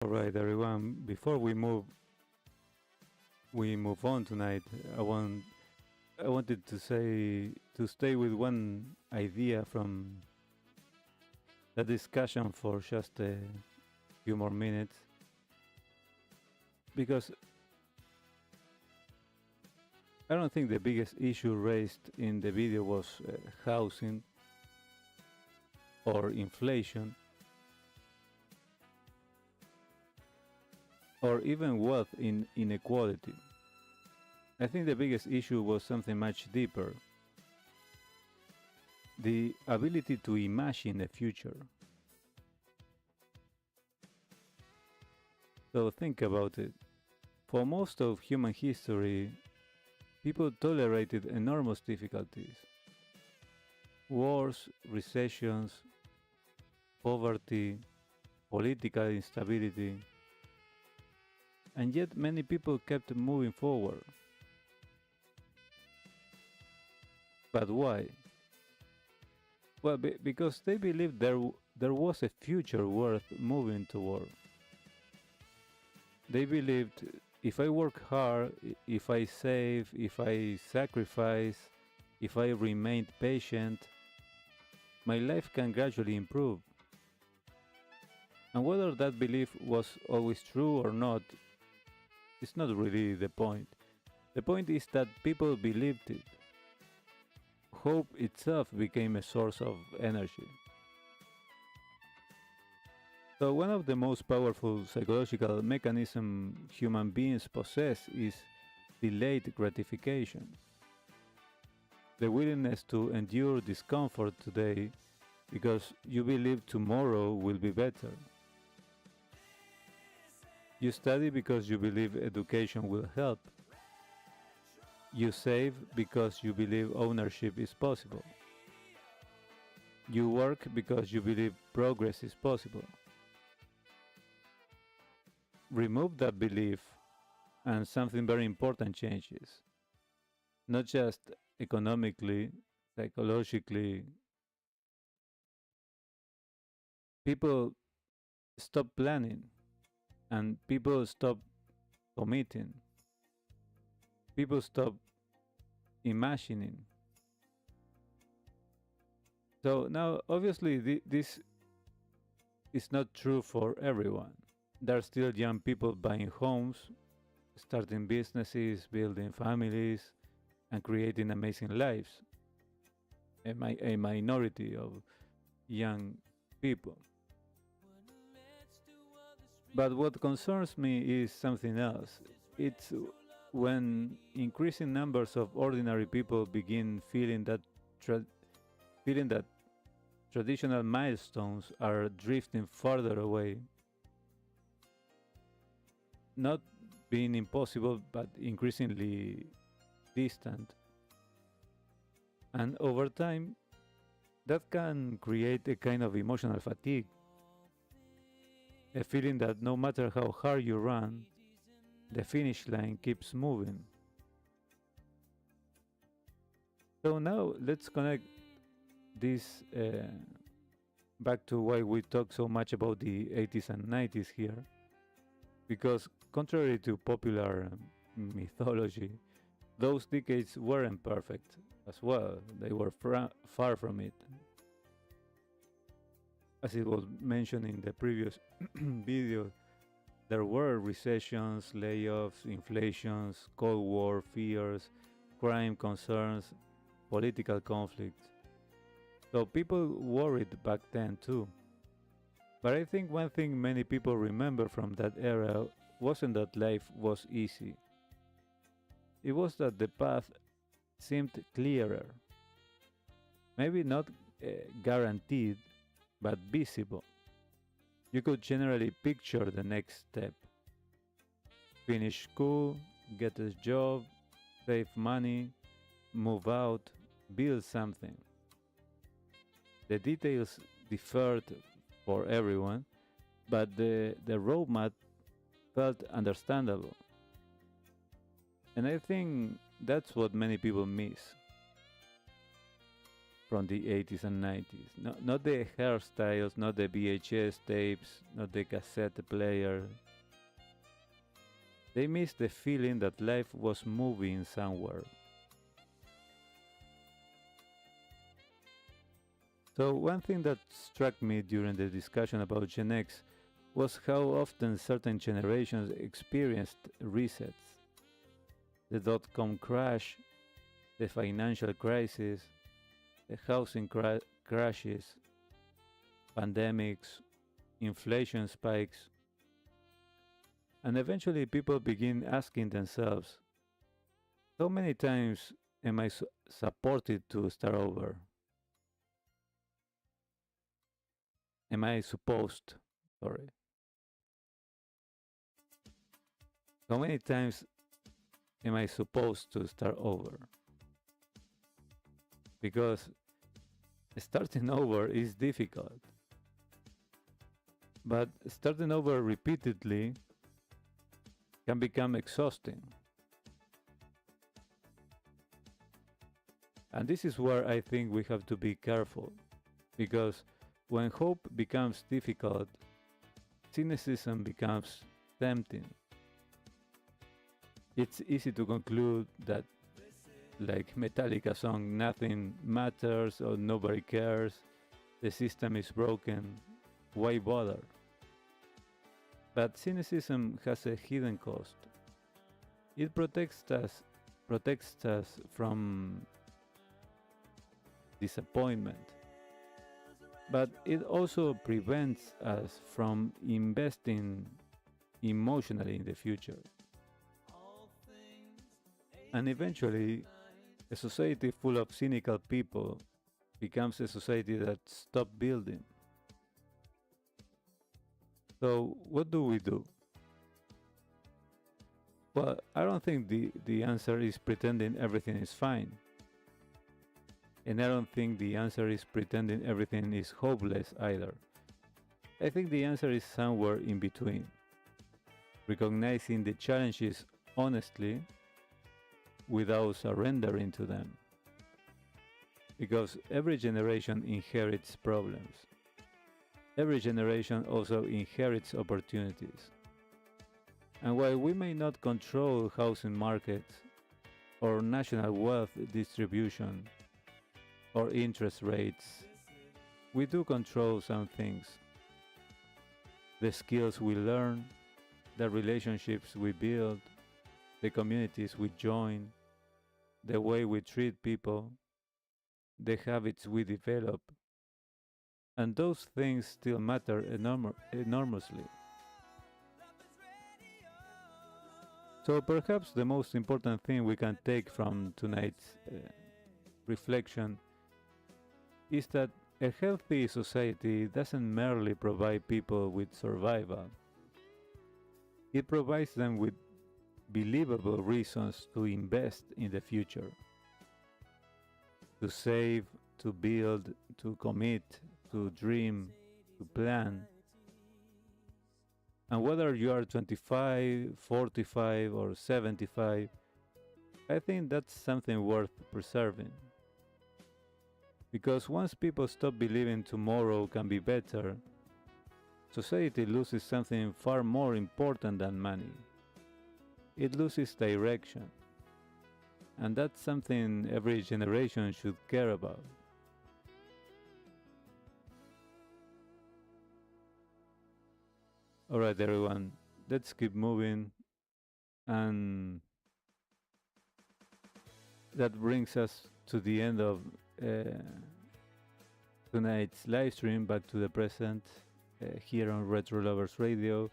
All right, everyone. Before we move on tonight, I wanted to say to stay with one idea from the discussion for just a few more minutes, because I don't think the biggest issue raised in the video was housing or inflation or even wealth inequality. I think the biggest issue was something much deeper: the ability to imagine the future. So think about it. For most of human history, people tolerated enormous difficulties: wars, recessions, poverty, political instability, and yet many people kept moving forward. But why? Well, because they believed there was a future worth moving toward. They believed, if I work hard, if I save, if I sacrifice, if I remain patient, my life can gradually improve. And whether that belief was always true or not is not really the point. The point is that people believed it. Hope itself became a source of energy. So one of the most powerful psychological mechanisms human beings possess is delayed gratification. The willingness to endure discomfort today because you believe tomorrow will be better. You study because you believe education will help. You save because you believe ownership is possible. You work because you believe progress is possible. Remove that belief and something very important changes. Not just economically, psychologically. People stop planning and people stop committing. People stop imagining. So now, obviously, this is not true for everyone. There are still young people buying homes, starting businesses, building families, and creating amazing lives. A minority of young people. But what concerns me is something else. It's when increasing numbers of ordinary people begin feeling that traditional milestones are drifting further away, not being impossible but increasingly distant. And over time, that can create a kind of emotional fatigue, a feeling that no matter how hard you run, the finish line keeps moving. So now let's connect this back to why we talk so much about the 80s and 90s here. Because contrary to popular mythology, those decades weren't perfect as well. They were far from it. As it was mentioned in the previous video, there were recessions, layoffs, inflations, Cold War fears, crime concerns, political conflict. So people worried back then too. But I think one thing many people remember from that era wasn't that life was easy. It was that the path seemed clearer. Maybe not guaranteed, but visible. You could generally picture the next step. Finish school, get a job, save money, move out, build something. The details differed for everyone, but the roadmap felt understandable. And I think that's what many people miss. from the 80s and 90s. No, not the hairstyles, not the VHS tapes, not the cassette player. They missed the feeling that life was moving somewhere. So, one thing that struck me during the discussion about Gen X was how often certain generations experienced resets. The dot-com crash, the financial crisis, the housing crashes, pandemics, inflation spikes, and eventually people begin asking themselves, how many times am I supported to start over? Am I supposed? Sorry. How many times am I supposed to start over? Because starting over is difficult. But starting over repeatedly can become exhausting. And this is where I think we have to be careful. Because when hope becomes difficult, cynicism becomes tempting. It's easy to conclude that, like Metallica song, nothing matters or nobody cares, the system is broken, why bother? But cynicism has a hidden cost. It protects us from disappointment. But it also prevents us from investing emotionally in the future. And eventually, a society full of cynical people becomes a society that stops building. So, what do we do? Well, I don't think the answer is pretending everything is fine. And I don't think the answer is pretending everything is hopeless either. I think the answer is somewhere in between. Recognizing the challenges honestly without surrendering to them. Because every generation inherits problems. Every generation also inherits opportunities. And while we may not control housing markets or national wealth distribution or interest rates, we do control some things. The skills we learn, the relationships we build, the communities we join, the way we treat people, the habits we develop. And those things still matter enormously. So perhaps the most important thing we can take from tonight's reflection is that a healthy society doesn't merely provide people with survival. It provides them with believable reasons to invest in the future, to save, to build, to commit, to dream, to plan. And whether you are 25, 45, or 75, I think that's something worth preserving. Because once people stop believing tomorrow can be better, society loses something far more important than money. It loses direction. And that's something every generation should care about. Alright, everyone, let's keep moving. And that brings us to the end of tonight's live stream, back to the present here on RetroLovers Radio.